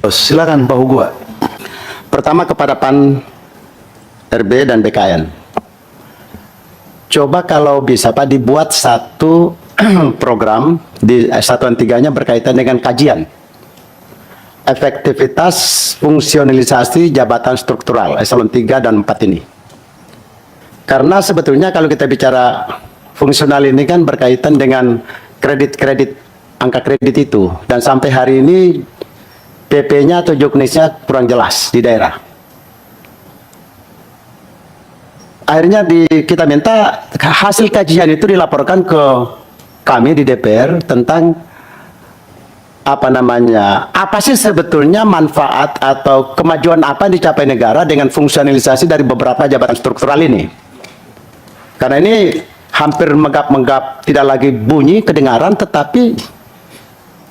Silakan Pak Hugo. Pertama kepada PAN RB dan BKN. Coba kalau bisa Pak dibuat satu program di Satuan 3-nya berkaitan dengan kajian efektivitas fungsionalisasi jabatan struktural eselon 3 dan 4 ini. Karena sebetulnya kalau kita bicara fungsional ini kan berkaitan dengan kredit-kredit, angka kredit itu. Dan sampai hari ini PP-nya atau juknisnya kurang jelas di daerah. Akhirnya kita minta hasil kajian itu dilaporkan ke kami di DPR tentang apa sih sebetulnya manfaat atau kemajuan apa yang dicapai negara dengan fungsionalisasi dari beberapa jabatan struktural ini. Karena ini hampir menggap-menggap, tidak lagi bunyi kedengaran, tetapi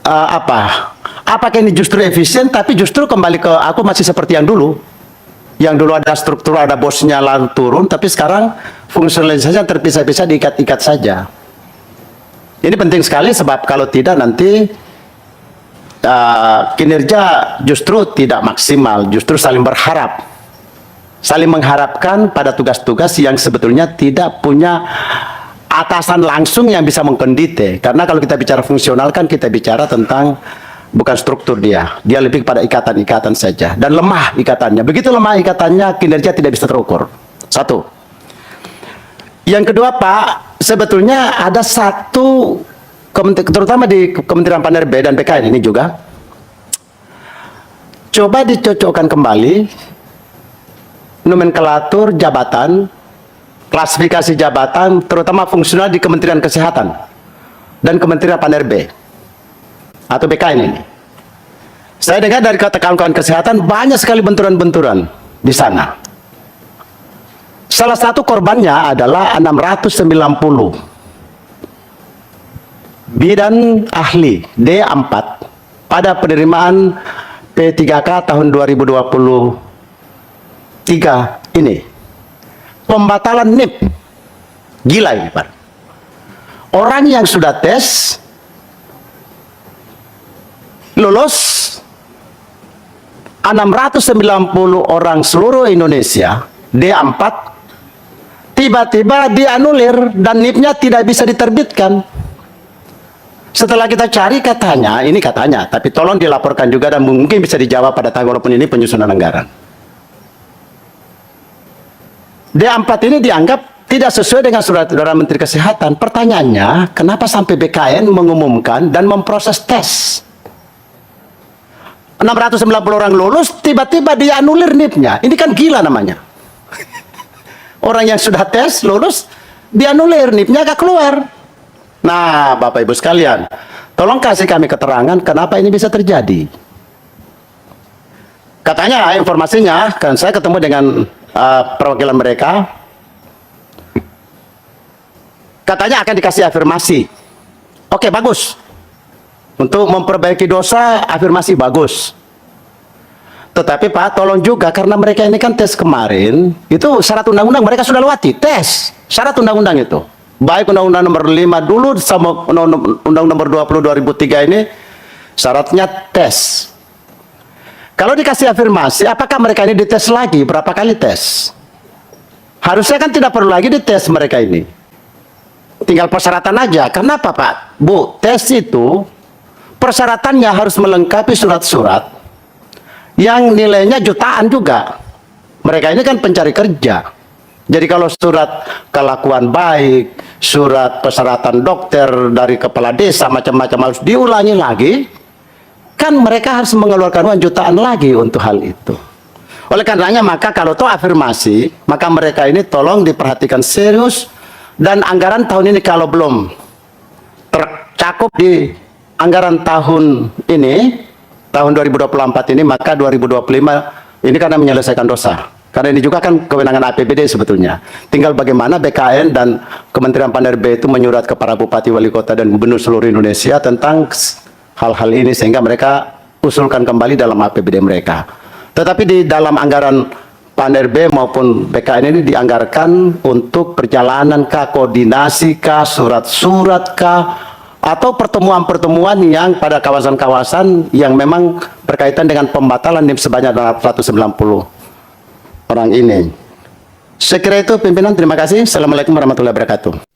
apakah ini justru efisien, tapi justru kembali ke aku masih seperti yang dulu. Yang dulu ada struktur, ada bosnya lalu turun, tapi sekarang fungsionalisasinya terpisah-pisah, diikat-ikat saja. Ini penting sekali sebab kalau tidak nanti kinerja justru tidak maksimal, justru saling berharap. Saling mengharapkan pada tugas-tugas yang sebetulnya tidak punya atasan langsung yang bisa mengkondite. Karena kalau kita bicara fungsional kan kita bicara tentang bukan struktur dia lebih pada ikatan-ikatan saja, dan lemah ikatannya. Begitu lemah ikatannya, kinerja tidak bisa terukur. Satu. Yang kedua Pak, sebetulnya ada satu, terutama di Kementerian PAN RB dan BKN ini juga, coba dicocokkan kembali nomenklatur jabatan, klasifikasi jabatan, terutama fungsional di Kementerian Kesehatan dan Kementerian PAN RB atau BKN ini. Saya dengar dari kawan-kawan kesehatan banyak sekali benturan-benturan di sana. Salah satu korbannya adalah 690 bidan ahli D4 pada penerimaan P3K tahun 2023 ini. Pembatalan NIP. Gila ini Pak. Orang yang sudah tes lulus 690 orang seluruh Indonesia D4 tiba-tiba dianulir dan NIP-nya tidak bisa diterbitkan. Setelah kita cari katanya, ini katanya, tapi tolong dilaporkan juga dan mungkin bisa dijawab pada tanggal ini penyusunan anggaran. D4 ini dianggap tidak sesuai dengan surat edaran Menteri Kesehatan. Pertanyaannya, kenapa sampai BKN mengumumkan dan memproses tes? 690 orang lulus, tiba-tiba dianulir NIP-nya. Ini kan gila namanya. Orang yang sudah tes, lulus, dianulir, NIP-nya gak keluar. Nah, Bapak Ibu sekalian, tolong kasih kami keterangan kenapa ini bisa terjadi. Katanya, informasinya, kan saya ketemu dengan perwakilan mereka, katanya akan dikasih afirmasi. Oke, bagus. Untuk memperbaiki dosa, afirmasi bagus. Tetapi Pak, tolong juga, karena mereka ini kan tes kemarin, itu syarat undang-undang mereka sudah lewati, tes. Syarat undang-undang itu. Baik Undang-Undang nomor 5 dulu, sama Undang-Undang nomor 20 2003 ini, syaratnya tes. Kalau dikasih afirmasi, apakah mereka ini dites lagi? Berapa kali tes? Harusnya kan tidak perlu lagi dites mereka ini. Tinggal persyaratan aja. Kenapa Pak? Bu, tes itu persyaratannya harus melengkapi surat-surat yang nilainya jutaan juga. Mereka ini kan pencari kerja. Jadi kalau surat kelakuan baik, surat persyaratan dokter dari kepala desa, macam-macam harus diulangi lagi, kan mereka harus mengeluarkan uang jutaan lagi untuk hal itu. Oleh karenanya maka kalau toh afirmasi, maka mereka ini tolong diperhatikan serius, dan anggaran tahun ini kalau belum tercakup di anggaran tahun ini, tahun 2024 ini, maka 2025 ini karena menyelesaikan dosa. Karena ini juga kan kewenangan APBD sebetulnya. Tinggal bagaimana BKN dan Kementerian PAN RB itu menyurat kepada Bupati, Wali Kota, dan Gubernur seluruh Indonesia tentang hal-hal ini, sehingga mereka usulkan kembali dalam APBD mereka. Tetapi di dalam anggaran PAN RB maupun BKN ini dianggarkan untuk perjalanan kah, koordinasi kah, surat-surat kah, atau pertemuan-pertemuan yang pada kawasan-kawasan yang memang berkaitan dengan pembatalan NIM sebanyak 190 orang ini. Saya kira itu pimpinan, terima kasih. Assalamualaikum warahmatullahi wabarakatuh.